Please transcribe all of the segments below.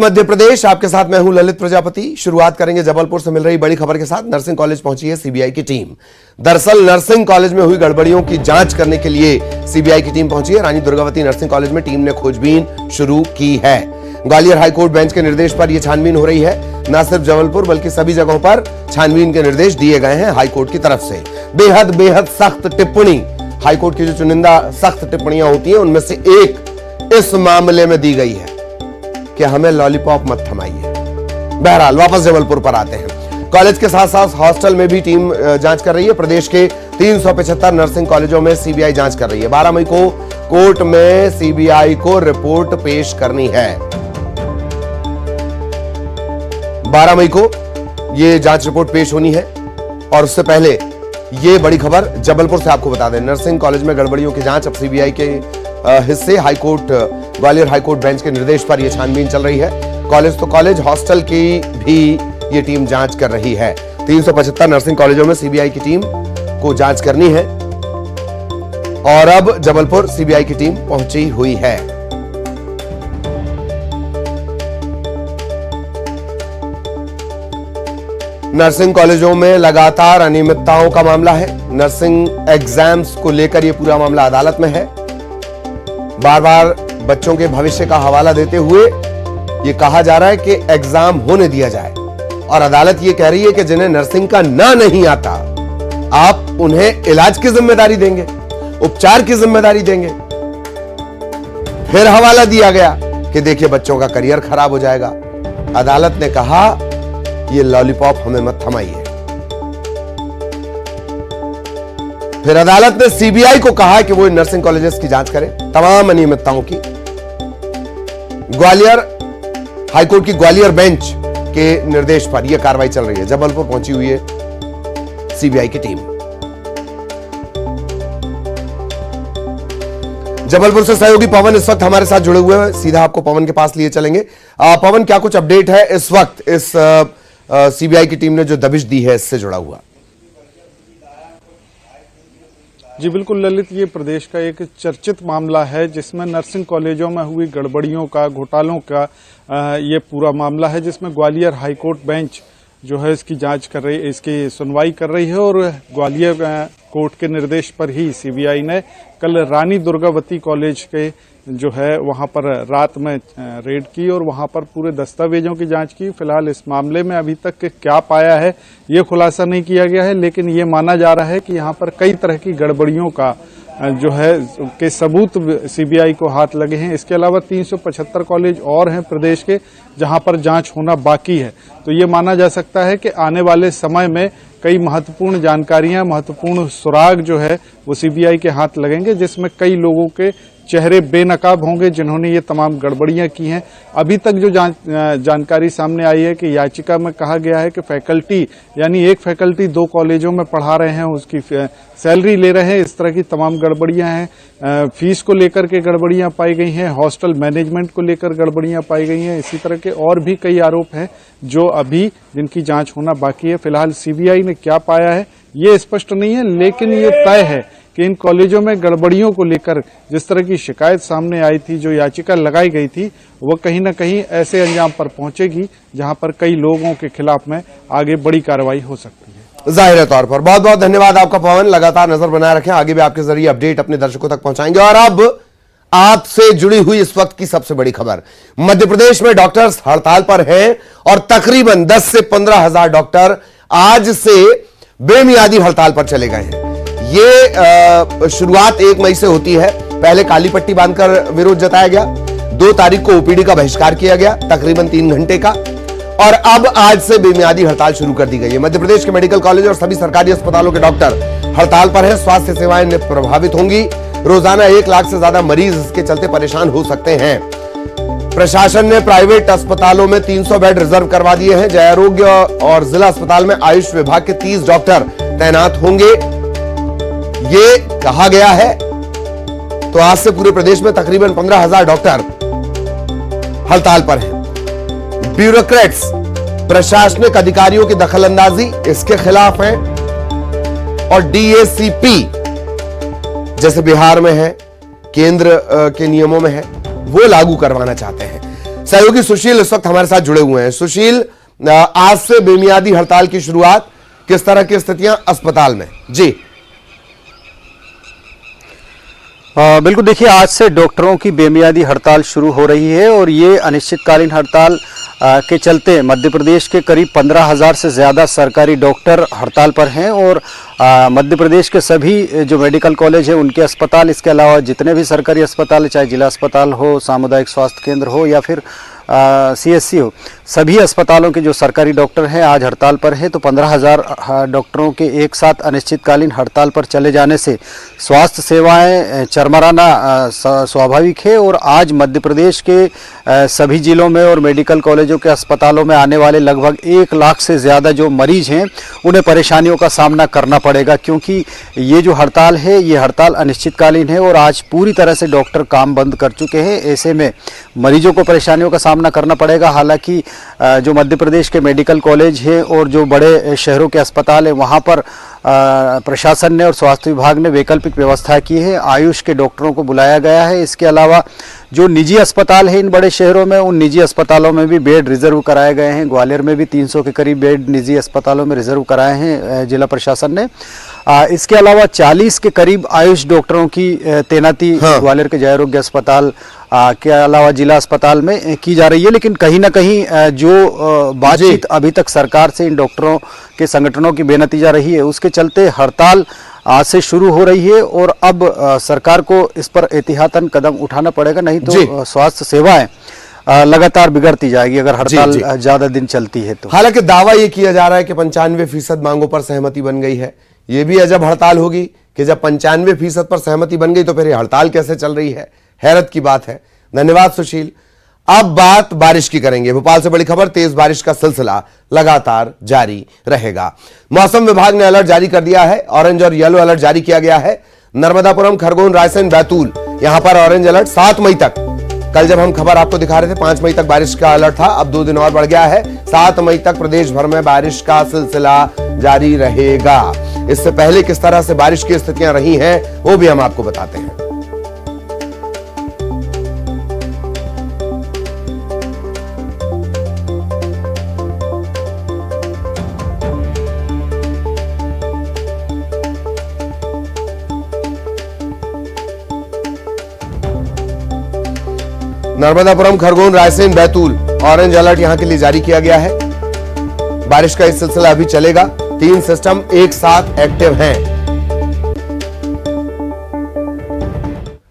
मध्य प्रदेश, आपके साथ मैं हूं ललित प्रजापति। शुरुआत करेंगे जबलपुर से मिल रही बड़ी खबर के साथ। नर्सिंग कॉलेज पहुंची है सीबीआई की टीम। दरअसल नर्सिंग कॉलेज में हुई गड़बड़ियों की जांच करने के लिए सीबीआई की टीम पहुंची है। रानी दुर्गावती नर्सिंग कॉलेज में टीम ने खोजबीन शुरू की है। ग्वालियर हाईकोर्ट बेंच के निर्देश पर यह छानबीन हो रही है। न सिर्फ जबलपुर बल्कि सभी जगहों पर छानबीन के निर्देश दिए गए हैं हाईकोर्ट की तरफ से। बेहद सख्त टिप्पणी, हाईकोर्ट की जो चुनिंदा सख्त टिप्पणियां होती हैं उनमें से एक इस मामले में दी गई है कि हमें लॉलीपॉप मत थमाइए। बहरहाल वापस जबलपुर पर आते हैं। कॉलेज के साथ साथ हॉस्टल में भी टीम जांच कर रही है। प्रदेश के 375 नर्सिंग कॉलेजों में सीबीआई जांच कर रही है। 12 मई को कोर्ट में सीबीआई को रिपोर्ट पेश करनी है। 12 मई को यह जांच रिपोर्ट पेश होनी है। और उससे पहले यह बड़ी खबर जबलपुर से आपको बता दें, नर्सिंग कॉलेज में गड़बड़ियों की जांच अब सीबीआई के हिस्से हाईकोर्ट, ग्वालियर हाईकोर्ट बेंच के निर्देश पर यह छानबीन चल रही है। कॉलेज तो कॉलेज, हॉस्टल की भी ये टीम जांच कर रही है। 375 नर्सिंग कॉलेजों में सीबीआई की टीम को जांच करनी है और अब जबलपुर सीबीआई की टीम पहुंची हुई है। नर्सिंग कॉलेजों में लगातार अनियमितताओं का मामला है। नर्सिंग एग्जाम्स को लेकर यह पूरा मामला अदालत में है। बार बार बच्चों के भविष्य का हवाला देते हुए यह कहा जा रहा है कि एग्जाम होने दिया जाए और अदालत यह कह रही है कि जिन्हें नर्सिंग का ना नहीं आता आप उन्हें इलाज की जिम्मेदारी देंगे, उपचार की जिम्मेदारी देंगे। फिर हवाला दिया गया कि देखिए बच्चों का करियर खराब हो जाएगा। अदालत ने कहा ये लॉलीपॉप हमें मत थमाइए। फिर अदालत ने सीबीआई को कहा कि वो इन नर्सिंग कॉलेजेस की जांच करे, तमाम अनियमितताओं की। ग्वालियर हाईकोर्ट की ग्वालियर बेंच के निर्देश पर यह कार्रवाई चल रही है। जबलपुर पहुंची हुई है सीबीआई की टीम। जबलपुर से सहयोगी पवन इस वक्त हमारे साथ जुड़े हुए हैं। सीधा आपको पवन के पास लिए चलेंगे। पवन, क्या कुछ अपडेट है इस वक्त इस सीबीआई की टीम ने जो दबिश दी है इससे जुड़ा हुआ? जी बिल्कुल ललित, ये प्रदेश का एक चर्चित मामला है जिसमें नर्सिंग कॉलेजों में हुई गड़बड़ियों का, घोटालों का ये पूरा मामला है, जिसमें ग्वालियर हाईकोर्ट बेंच जो है इसकी जांच कर रही है, इसकी सुनवाई कर रही है। और ग्वालियर कोर्ट के निर्देश पर ही सीबीआई ने कल रानी दुर्गावती कॉलेज के जो है वहां पर रात में रेड की और वहां पर पूरे दस्तावेजों की जांच की। फिलहाल इस मामले में अभी तक क्या पाया है ये खुलासा नहीं किया गया है, लेकिन ये माना जा रहा है कि यहाँ पर कई तरह की गड़बड़ियों का जो है के सबूत सीबीआई को हाथ लगे हैं। इसके अलावा 375 कॉलेज और हैं प्रदेश के जहां पर जांच होना बाकी है। तो ये माना जा सकता है कि आने वाले समय में कई महत्वपूर्ण जानकारियां, महत्वपूर्ण सुराग जो है वो सीबीआई के हाथ लगेंगे, जिसमें कई लोगों के चेहरे बेनकाब होंगे जिन्होंने ये तमाम गड़बड़ियां की हैं। अभी तक जो जानकारी सामने आई है कि याचिका में कहा गया है कि फैकल्टी, यानी एक फैकल्टी 2 कॉलेजों में पढ़ा रहे हैं, उसकी सैलरी ले रहे हैं, इस तरह की तमाम गड़बड़ियां हैं। फीस को लेकर के गड़बड़ियां पाई गई हैं, हॉस्टल मैनेजमेंट को लेकर गड़बड़ियां पाई गई हैं। इसी तरह के और भी कई आरोप हैं जो अभी जिनकी जांच होना बाकी है। फिलहाल सीबीआई ने क्या पाया है ये स्पष्ट नहीं है, लेकिन ये तय है कि इन कॉलेजों में गड़बड़ियों को लेकर जिस तरह की शिकायत सामने आई थी, जो याचिका लगाई गई थी, वो कहीं न कहीं ऐसे अंजाम पर पहुंचेगी जहां पर कई लोगों के खिलाफ में आगे बड़ी कार्रवाई हो सकती है। जाहिर तौर पर बहुत बहुत धन्यवाद आपका पवन। लगातार नजर बनाए रखें, आगे भी आपके जरिए अपडेट अपने दर्शकों तक पहुंचाएंगे। और अब आपसे जुड़ी हुई इस वक्त की सबसे बड़ी खबर, मध्य प्रदेश में डॉक्टर्स हड़ताल पर हैं और तकरीबन 10 से 15 हजार डॉक्टर आज से बेमियादी हड़ताल पर चले गए हैं। ये शुरुआत 1 मई से होती है। पहले काली पट्टी बांधकर विरोध जताया गया, 2 तारीख को ओपीडी का बहिष्कार किया गया तकरीबन 3 घंटे का, और अब आज से बेमियादी हड़ताल शुरू कर दी गई है। मध्य प्रदेश के मेडिकल कॉलेज और सभी सरकारी अस्पतालों के डॉक्टर हड़ताल पर हैं। स्वास्थ्य सेवाएं प्रभावित होंगी। रोजाना 1 लाख से ज्यादा मरीज इसके चलते परेशान हो सकते हैं। प्रशासन ने प्राइवेट अस्पतालों में 300 बेड रिजर्व करवा दिए हैं। जय आरोग्य और जिला अस्पताल में आयुष विभाग के 30 डॉक्टर तैनात होंगे, ये कहा गया है। तो आज से पूरे प्रदेश में तकरीबन 15,000 डॉक्टर हड़ताल पर हैं। ब्यूरोक्रेट्स, प्रशासनिक अधिकारियों की दखलंदाजी इसके खिलाफ है। और डीएसीपी जैसे बिहार में है, केंद्र के नियमों में है, वो लागू करवाना चाहते हैं। सहयोगी सुशील इस वक्त हमारे साथ जुड़े हुए हैं। सुशील, आज से बेमियादी हड़ताल की शुरुआत, किस तरह की स्थितियां अस्पताल में? जी बिल्कुल, देखिए आज से डॉक्टरों की बेमियादी हड़ताल शुरू हो रही है और ये अनिश्चितकालीन हड़ताल के चलते मध्य प्रदेश के करीब 15,000 से ज़्यादा सरकारी डॉक्टर हड़ताल पर हैं और मध्य प्रदेश के सभी जो मेडिकल कॉलेज है उनके अस्पताल, इसके अलावा जितने भी सरकारी अस्पताल, चाहे जिला अस्पताल हो, सामुदायिक स्वास्थ्य केंद्र हो या फिर CSC हो, सभी अस्पतालों के जो सरकारी डॉक्टर हैं आज हड़ताल पर हैं। तो 15,000 डॉक्टरों के एक साथ अनिश्चितकालीन हड़ताल पर चले जाने से स्वास्थ्य सेवाएं चरमराना स्वाभाविक है और आज मध्य प्रदेश के सभी जिलों में और मेडिकल कॉलेजों के अस्पतालों में आने वाले लगभग 1 लाख से ज़्यादा जो मरीज हैं उन्हें परेशानियों का सामना करना पड़ेगा, क्योंकि ये जो हड़ताल है ये हड़ताल अनिश्चितकालीन है और आज पूरी तरह से डॉक्टर काम बंद कर चुके हैं। ऐसे में मरीजों को परेशानियों का सामना करना पड़ेगा। हालांकि जो मध्य प्रदेश के मेडिकल कॉलेज हैं और जो बड़े शहरों के अस्पताल हैं वहाँ पर प्रशासन ने और स्वास्थ्य विभाग ने वैकल्पिक व्यवस्था की है, आयुष के डॉक्टरों को बुलाया गया है। इसके अलावा जो निजी अस्पताल है इन बड़े शहरों में, उन निजी अस्पतालों में भी बेड रिजर्व कराए गए हैं। ग्वालियर में भी 300 के करीब बेड निजी अस्पतालों में रिजर्व कराए हैं जिला प्रशासन ने। इसके अलावा 40 के करीब आयुष डॉक्टरों की तैनाती ग्वालियर के जय आरोग्य अस्पताल के अलावा जिला अस्पताल में की जा रही है। लेकिन कहीं ना कहीं जो बातचीत अभी तक सरकार से इन डॉक्टरों के संगठनों की बेनतीजा रही है, उसके चलते हड़ताल आज से शुरू हो रही है और अब सरकार को इस पर एहतियातन कदम उठाना पड़ेगा, नहीं तो स्वास्थ्य सेवाएं लगातार बिगड़ती जाएगी अगर हड़ताल ज्यादा दिन चलती है तो। हालांकि दावा यह किया जा रहा है कि 95% मांगों पर सहमति बन गई है। यह भी अजब हड़ताल होगी कि जब 95% पर सहमति बन गई तो फिर हड़ताल कैसे चल रही है? हैरत की बात है। धन्यवाद सुशील। अब बात बारिश की करेंगे। भोपाल से बड़ी खबर, तेज बारिश का सिलसिला लगातार जारी रहेगा। मौसम विभाग ने अलर्ट जारी कर दिया है। ऑरेंज और येलो अलर्ट जारी किया गया है। नर्मदापुरम, खरगोन, रायसेन, बैतूल, यहां पर ऑरेंज अलर्ट 7 मई तक। कल जब हम खबर आपको दिखा रहे थे 5 मई तक बारिश का अलर्ट था, अब 2 दिन और बढ़ गया है। 7 मई तक प्रदेश भर में बारिश का सिलसिला जारी रहेगा। इससे पहले किस तरह से बारिश की स्थितियां रही हैं वो भी हम आपको बताते हैं। नर्मदापुरम, खरगोन, रायसेन, बैतूल ऑरेंज अलर्ट यहां के लिए जारी किया गया है। बारिश का इस सिलसिला अभी चलेगा। 3 सिस्टम एक साथ एक्टिव हैं।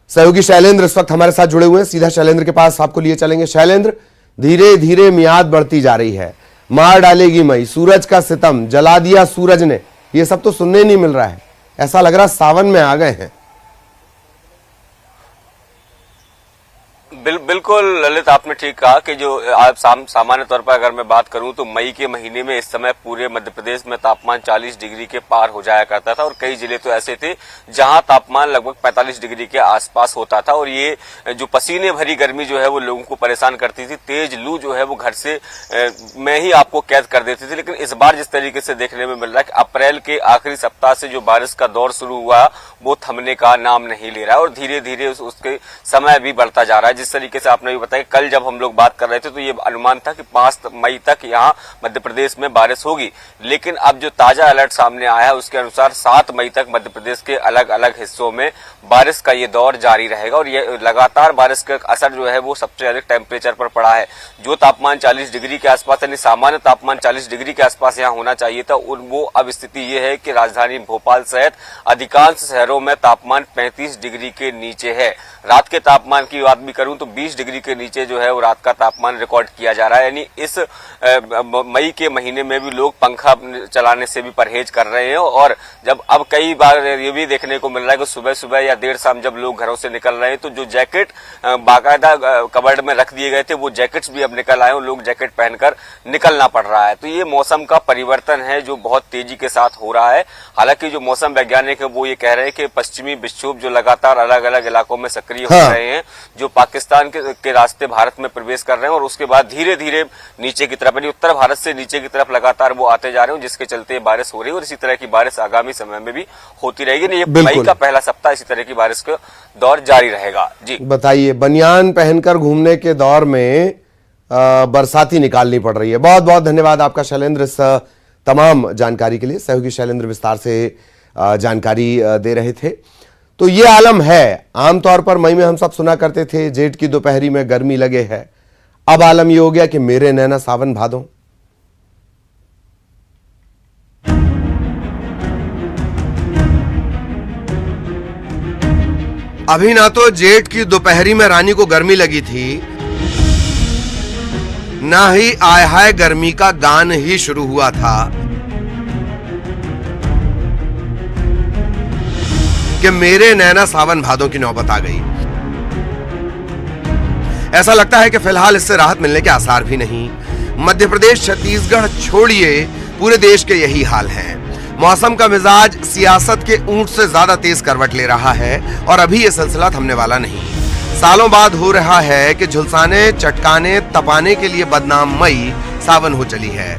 सहयोगी शैलेंद्र इस वक्त हमारे साथ जुड़े हुए हैं। सीधा शैलेंद्र के पास आपको लिए चलेंगे। शैलेंद्र, धीरे धीरे मियाद बढ़ती जा रही है, मार डालेगी मई, सूरज का सितम, जला दिया सूरज ने, ये सब तो सुनने नहीं मिल रहा है। ऐसा लग रहा सावन में आ गए हैं। बिल्कुल ललित, आपने ठीक कहा कि जो आप सामान्य तौर पर अगर मैं बात करूं तो मई के महीने में इस समय पूरे मध्य प्रदेश में तापमान 40 डिग्री के पार हो जाया करता था और कई जिले तो ऐसे थे जहां तापमान लगभग 45 डिग्री के आसपास होता था। और ये जो पसीने भरी गर्मी जो है वो लोगों को परेशान करती थी। तेज लू जो है वो घर से में ही आपको कैद कर देती थी। लेकिन इस बार जिस तरीके से देखने में मिल रहा है कि अप्रैल के आखिरी सप्ताह से जो बारिश का दौर शुरू हुआ वो थमने का नाम नहीं ले रहा है और धीरे धीरे उसके समय भी बढ़ता जा रहा है। जिस तरीके से आपने भी बताया, कल जब हम लोग बात कर रहे थे तो ये अनुमान था कि 5 मई तक यहाँ मध्य प्रदेश में बारिश होगी, लेकिन अब जो ताजा अलर्ट सामने आया है उसके अनुसार 7 मई तक मध्य प्रदेश के अलग अलग हिस्सों में बारिश का ये दौर जारी रहेगा। और ये लगातार बारिश का असर जो है वो सबसे अधिक टेम्परेचर पर पड़ा है। जो तापमान 40 डिग्री के आसपास यानी सामान्य तापमान 40 डिग्री के आसपास यहाँ होना चाहिए था, वो अब स्थिति ये है कि राजधानी भोपाल सहित अधिकांश शहरों में तापमान 35 डिग्री के नीचे है। रात के तापमान की बात भी करूं तो 20 डिग्री के नीचे जो है वो रात का तापमान रिकॉर्ड किया जा रहा है। यानी इस मई के महीने में भी लोग पंखा चलाने से भी परहेज कर रहे हैं। और जब अब कई बार ये भी देखने को मिल रहा है कि सुबह सुबह या देर शाम जब लोग घरों से निकल रहे हैं तो जो जैकेट बाकायदा कबर्ड में रख दिए गए थे वो जैकेट्स भी अब निकल आए और लोग जैकेट पहनकर निकलना पड़ रहा है। तो ये मौसम का परिवर्तन है जो बहुत तेजी के साथ हो रहा है। हालांकि जो मौसम वैज्ञानिक है वो ये कह रहे हैं कि पश्चिमी विक्षोभ जो लगातार अलग अलग इलाकों में सक्रिय हो रहे हैं, जो पाकिस्तान के रास्ते भारत में प्रवेश कर रहे हैं और उसके बाद धीरे धीरे नीचे की तरफ यानी उत्तर भारत से नीचे की तरफ लगातार वो आते जा रहे हैं, जिसके चलते बारिश हो रही है। और इसी तरह की बारिश आगामी समय में भी होती रहेगी। ये मई का पहला सप्ताह इसी तरह की बारिश का दौर जारी रहेगा। जी बताइए, बनियान पहनकर घूमने के दौर में बरसाती निकालनी पड़ रही है। बहुत बहुत धन्यवाद आपका शैलेंद्र, इस तमाम जानकारी के लिए। सहयोगी शैलेंद्र विस्तार से जानकारी दे रहे थे। तो ये आलम है। आमतौर पर मई में हम सब सुना करते थे जेठ की दोपहरी में गर्मी लगे है, अब आलम ये हो गया कि मेरे नैना सावन भादों। अभी ना तो जेठ की दोपहरी में रानी को गर्मी लगी थी, ना ही आय हाय गर्मी का गान ही शुरू हुआ था कि मेरे नैना सावन भादों की नौबत आ गई। ऐसा लगता है कि फिलहाल इससे राहत मिलने के आसार भी नहीं। मध्य प्रदेश, छत्तीसगढ़ छोड़िए, पूरे देश के यही हाल है। मौसम का मिजाज सियासत के ऊंट से ज्यादा तेज करवट ले रहा है और अभी यह सिलसिला थमने वाला नहीं। सालों बाद हो रहा है कि झुलसाने, चटकाने, तपाने के लिए बदनाम मई सावन हो चली है।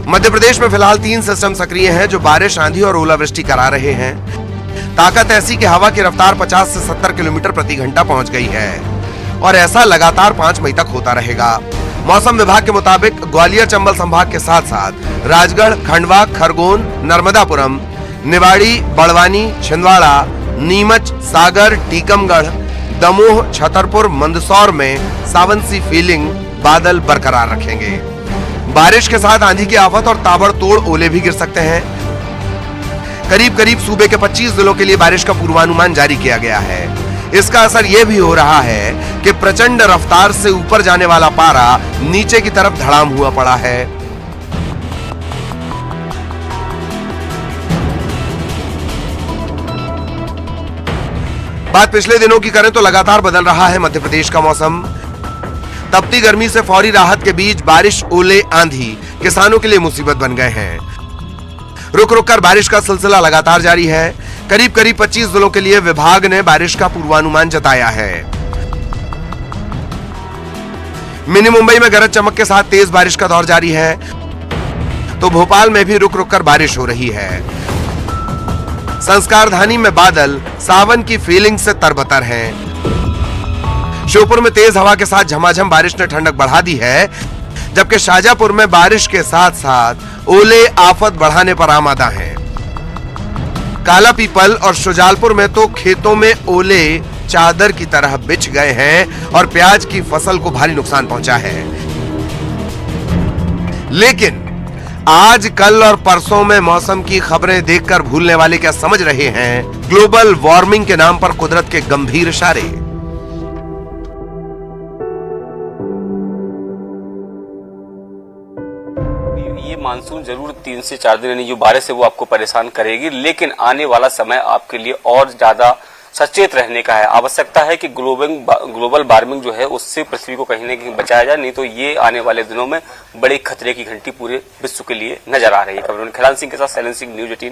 मध्य प्रदेश में फिलहाल 3 सिस्टम सक्रिय हैं जो बारिश, आंधी और ओलावृष्टि करा रहे हैं। ताकत ऐसी कि हवा की रफ्तार 50 से 70 किलोमीटर प्रति घंटा पहुंच गई है और ऐसा लगातार 5 मई तक होता रहेगा। मौसम विभाग के मुताबिक ग्वालियर चंबल संभाग के साथ साथ राजगढ़, खंडवा, खरगोन, नर्मदापुरम, निवाड़ी, बड़वानी, छिंदवाड़ा, नीमच, सागर, टीकमगढ़, दमोह, छतरपुर, मंदसौर में सावन सी फीलिंग बादल बरकरार रखेंगे। बारिश के साथ आंधी की आफत और ताबड़तोड़ ओले भी गिर सकते हैं। करीब करीब सूबे के 25 जिलों के लिए बारिश का पूर्वानुमान जारी किया गया है। इसका असर यह भी हो रहा है कि प्रचंड रफ्तार से ऊपर जाने वाला पारा नीचे की तरफ धड़ाम हुआ पड़ा है। बात पिछले दिनों की करें तो लगातार बदल रहा है मध्य प्रदेश का मौसम। तपती गर्मी से फौरी राहत के बीच बारिश, ओले, आंधी किसानों के लिए मुसीबत बन गए हैं। रुक रुक कर बारिश का सिलसिला लगातार जारी है। करीब करीब 25 जिलों के लिए विभाग ने बारिश का पूर्वानुमान जताया है। मिनी मुंबई में गरज चमक के साथ तेज बारिश का दौर जारी है, तो भोपाल में भी रुक रुक कर बारिश हो रही है। संस्कारधानी में बादल सावन की फीलिंग से तरबतर हैं। श्योपुर में तेज हवा के साथ झमाझम बारिश ने ठंडक बढ़ा दी है, जबकि शाजापुर में बारिश के साथ साथ ओले आफत बढ़ाने पर आमादा हैं। काला पीपल और शुजालपुर में तो खेतों में ओले चादर की तरह बिछ गए हैं और प्याज की फसल को भारी नुकसान पहुंचा है। लेकिन आज, कल और परसों में मौसम की खबरें देखकर भूलने वाले क्या समझ रहे हैं ग्लोबल वार्मिंग के नाम पर कुदरत के गंभीर इशारे। मानसून जरूर 3 से 4 दिन यानी जो बारिश है वो आपको परेशान करेगी, लेकिन आने वाला समय आपके लिए और ज्यादा सचेत रहने का है। आवश्यकता है कि ग्लोबल वार्मिंग जो है उससे पृथ्वी को कहीं न कहीं बचाया जाए, नहीं तो ये आने वाले दिनों में बड़े खतरे की घंटी पूरे विश्व के लिए नजर आ रही है। खबरों खिलान सिंह के साथ शैलेंद्र सिंह, न्यूज 18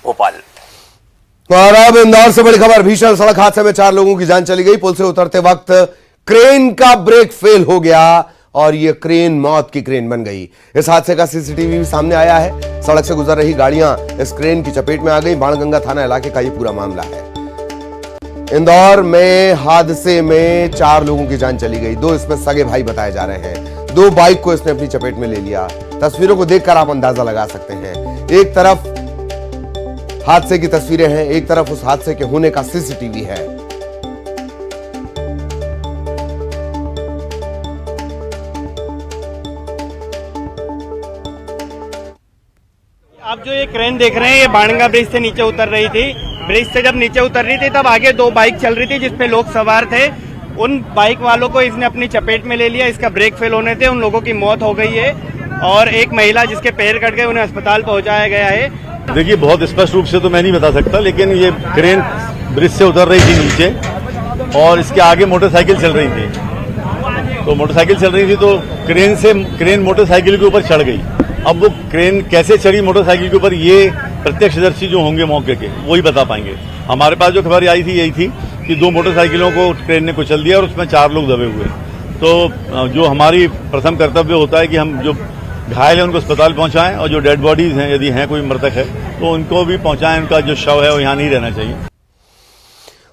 भोपाल। और अब इंदौर से बड़ी खबर। भीषण सड़क हादसे में 4 लोगों की जान चली गई। पुल से उतरते वक्त क्रेन का ब्रेक फेल हो गया और यह क्रेन मौत की क्रेन बन गई। इस हादसे का सीसीटीवी भी सामने आया है। सड़क से गुजर रही गाड़ियां इस क्रेन की चपेट में आ गई। बाणगंगा थाना इलाके का यह पूरा मामला है। इंदौर में हादसे में 4 लोगों की जान चली गई। 2 इसमें सगे भाई बताए जा रहे हैं। 2 बाइक को इसने अपनी चपेट में ले लिया। तस्वीरों को देखकर आप अंदाजा लगा सकते हैं। एक तरफ हादसे की तस्वीरें हैं, एक तरफ उस हादसे के होने का सीसीटीवी है। आप जो ये क्रेन देख रहे हैं ये बाणगंगा ब्रिज से नीचे उतर रही थी। ब्रिज से जब नीचे उतर रही थी तब आगे 2 बाइक चल रही थी जिसपे लोग सवार थे। उन बाइक वालों को इसने अपनी चपेट में ले लिया। इसका ब्रेक फेल होने से उन लोगों की मौत हो गई है और एक महिला जिसके पैर कट गए उन्हें अस्पताल पहुंचाया गया है। देखिए, बहुत स्पष्ट रूप से तो मैं नहीं बता सकता, लेकिन ये क्रेन ब्रिज से उतर रही थी नीचे और इसके आगे मोटरसाइकिल चल रही थी। तो मोटरसाइकिल चल रही थी तो क्रेन मोटरसाइकिल के ऊपर चढ़ गई। अब वो क्रेन कैसे चढ़ी मोटरसाइकिल के ऊपर, ये प्रत्यक्षदर्शी जो होंगे मौके के वही बता पाएंगे। हमारे पास जो खबर आई थी यही थी कि 2 मोटरसाइकिलों को ट्रेन ने कुचल दिया और उसमें 4 लोग दबे हुए। तो जो हमारी प्रथम कर्तव्य होता है कि हम जो घायल है उनको अस्पताल पहुंचाएं और जो डेड बॉडीज हैं, यदि हैं कोई मृतक है तो उनको भी पहुंचाएं। उनका जो शव है वो यहाँ नहीं रहना चाहिए।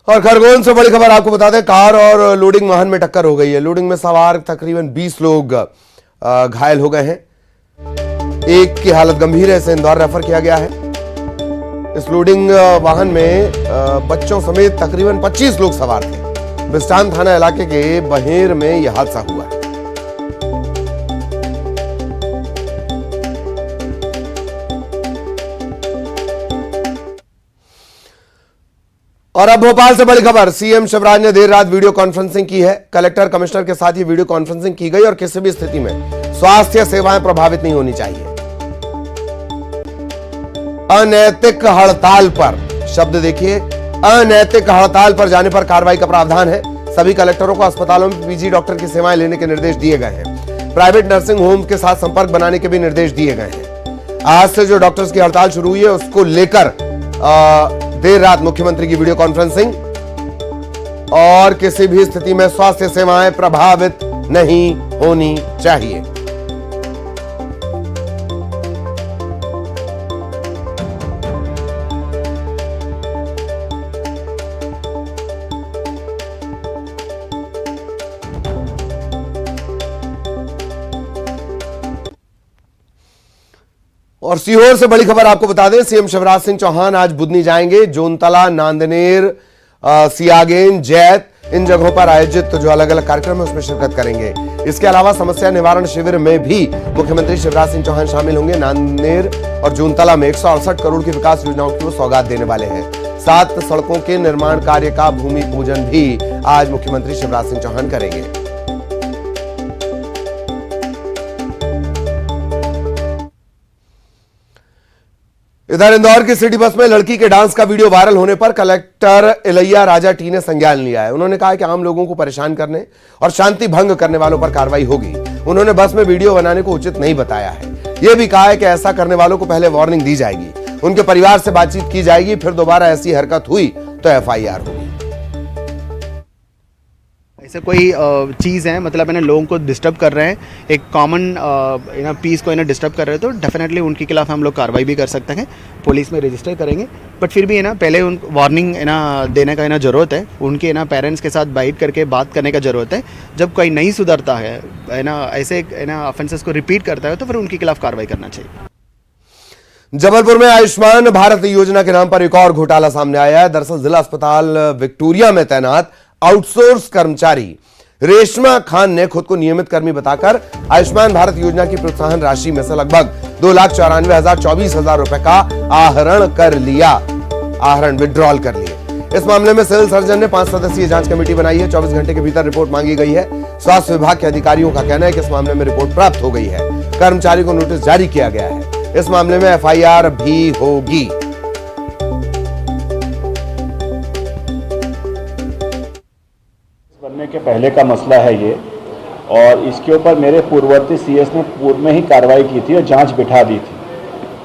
और खरगोन से बड़ी खबर आपको बता दें, कार और लोडिंग वाहन में टक्कर हो गई है। लोडिंग में सवार तकरीबन 20 लोग घायल हो गए हैं। एक की हालत गंभीर है, इसे इंदौर रेफर किया गया है। इस लोडिंग वाहन में बच्चों समेत तकरीबन 25 लोग सवार थे। बिस्टान थाना इलाके के बहेर में यह हादसा हुआ है। और अब भोपाल से बड़ी खबर, सीएम शिवराज ने देर रात वीडियो कॉन्फ्रेंसिंग की है। कलेक्टर कमिश्नर के साथ ये वीडियो कॉन्फ्रेंसिंग की गई और किसी भी स्थिति में स्वास्थ्य सेवाएं प्रभावित नहीं होनी चाहिए। अनैतिक हड़ताल पर, शब्द देखिए, अनैतिक हड़ताल पर जाने पर कार्रवाई का प्रावधान है। सभी कलेक्टरों को अस्पतालों में पीजी डॉक्टर की सेवाएं लेने के निर्देश दिए गए हैं। प्राइवेट नर्सिंग होम के साथ संपर्क बनाने के भी निर्देश दिए गए हैं। आज से जो डॉक्टर्स की हड़ताल शुरू हुई है उसको लेकर देर रात मुख्यमंत्री की वीडियो कॉन्फ्रेंसिंग, और किसी भी स्थिति में स्वास्थ्य सेवाएं प्रभावित नहीं होनी चाहिए। और सीहोर से बड़ी खबर आपको बता दें, सीएम शिवराज सिंह चौहान आज बुदनी जाएंगे। जोनतला, नांदनेर, सियागेन, जैत, इन जगहों पर आयोजित जो अलग अलग कार्यक्रम है उसमें शिरकत करेंगे। इसके अलावा समस्या निवारण शिविर में भी मुख्यमंत्री शिवराज सिंह चौहान शामिल होंगे। नांदनेर और जोनतला में 168 करोड़ की विकास योजनाओं की वो सौगात देने वाले हैं। 7 सड़कों के निर्माण कार्य का भूमि पूजन भी आज मुख्यमंत्री शिवराज सिंह चौहान करेंगे। इधर इंदौर की सिटी बस में लड़की के डांस का वीडियो वायरल होने पर कलेक्टर इलैया राजा टी ने संज्ञान लिया है। उन्होंने कहा कि आम लोगों को परेशान करने और शांति भंग करने वालों पर कार्रवाई होगी। उन्होंने बस में वीडियो बनाने को उचित नहीं बताया है। यह भी कहा है कि ऐसा करने वालों को पहले वार्निंग दी जाएगी, उनके परिवार से बातचीत की जाएगी, फिर दोबारा ऐसी हरकत हुई तो एफआईआर होगी। ऐसे कोई चीज़ है, मतलब लोगों को डिस्टर्ब कर रहे हैं, एक कॉमन पीस को डिस्टर्ब कर रहे हैं, तो डेफिनेटली उनके खिलाफ हम लोग कार्रवाई भी कर सकते हैं, पुलिस में रजिस्टर करेंगे। बट फिर भी पहले उन वार्निंग देने का ज़रूरत है। उनके पेरेंट्स के साथ बाइट करके बात करने का ज़रूरत है। जब कोई नहीं सुधरता है ऐसे ऑफेंसेस को रिपीट करता है तो फिर उनके खिलाफ कार्रवाई करना चाहिए। जबलपुर में आयुष्मान भारत योजना के नाम पर एक और घोटाला सामने आया है। दरअसल जिला अस्पताल विक्टोरिया में तैनात आउटसोर्स कर्मचारी रेशमा खान ने खुद को नियमित कर्मी बताकर आयुष्मान भारत योजना की प्रोत्साहन राशि में से लगभग 2,94,024 रुपए का आहरण विड्रॉल कर लिए। इस मामले में सिविल सर्जन ने 5 सदस्यीय जांच कमेटी बनाई है। 24 घंटे के भीतर रिपोर्ट मांगी गई है। स्वास्थ्य विभाग के अधिकारियों का कहना है कि इस मामले में रिपोर्ट प्राप्त हो गई है। कर्मचारी को नोटिस जारी किया गया है। इस मामले में एफआईआर भी होगी। बनने के पहले का मसला है ये, और इसके ऊपर मेरे पूर्ववर्ती सीएस ने पूर्व में ही कार्रवाई की थी और जांच बिठा दी थी।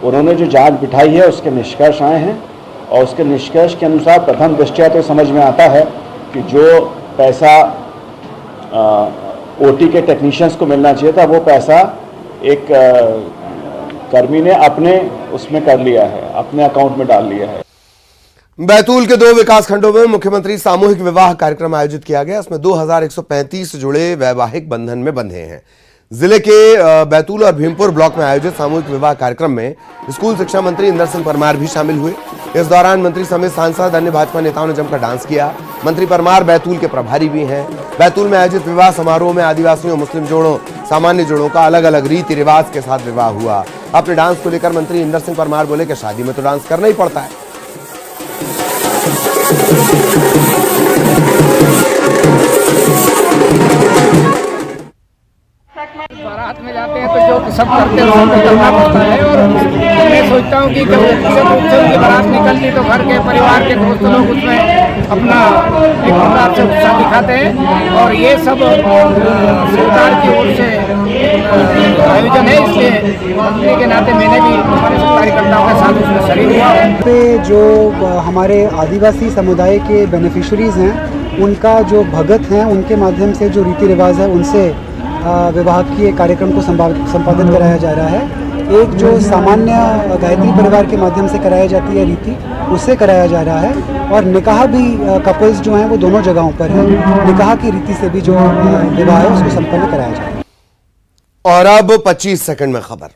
उन्होंने जो जांच बिठाई है उसके निष्कर्ष आए हैं, और उसके निष्कर्ष के अनुसार प्रथम दृष्टया तो समझ में आता है कि जो पैसा ओटी के टेक्नीशियंस को मिलना चाहिए था वो पैसा एक कर्मी ने अपने उसमें कर लिया है, अपने अकाउंट में डाल लिया है। बैतूल के 2 विकास खंडों में मुख्यमंत्री सामूहिक विवाह कार्यक्रम आयोजित किया गया। इसमें 2135 जुड़े वैवाहिक बंधन में बंधे हैं। जिले के बैतूल और भीमपुर ब्लॉक में आयोजित सामूहिक विवाह कार्यक्रम में स्कूल शिक्षा मंत्री इंदर सिंह परमार भी शामिल हुए। इस दौरान मंत्री समेत सांसद, अन्य भाजपा नेताओं ने जमकर डांस किया। मंत्री परमार बैतूल के प्रभारी भी हैं। बैतूल में आयोजित विवाह समारोह में आदिवासियों, मुस्लिम जोड़ों, सामान्य जोड़ों का अलग अलग रीति रिवाज के साथ विवाह हुआ। अपने डांस को लेकर मंत्री इंदर सिंह परमार बोले कि शादी में तो डांस करना ही पड़ता है। बारात में जाते हैं तो जो सब करते हैं उसको करना पड़ता है। और मैं सोचता हूँ कि जब व्यक्तिगत रूप से उनकी बारात निकलती तो घर के, परिवार के दोस्त लोग उसमें अपना एक प्रकार से उत्साह दिखाते हैं। और ये सब सरकार की ओर से आयोजन है, इसलिए मंत्री के नाते मैंने भी हमारे कार्यकर्ताओं के साथ उसमें शरीक हुआ है। पे जो हमारे आदिवासी समुदाय के बेनिफिशरीज हैं उनका जो भगत हैं उनके माध्यम से जो रीति रिवाज है उनसे विवाह के कार्यक्रम को संपादित कराया जा रहा है। एक जो सामान्य गायत्री परिवार के माध्यम से कराई जाती है रीति, उससे कराया जा रहा है। और निकाह भी कपल्स जो हैं वो दोनों जगहों पर है, निकाह की रीति से भी जो विवाह है उसको संपन्न कराया जा रहा है। और अब 25 सेकंड में खबर।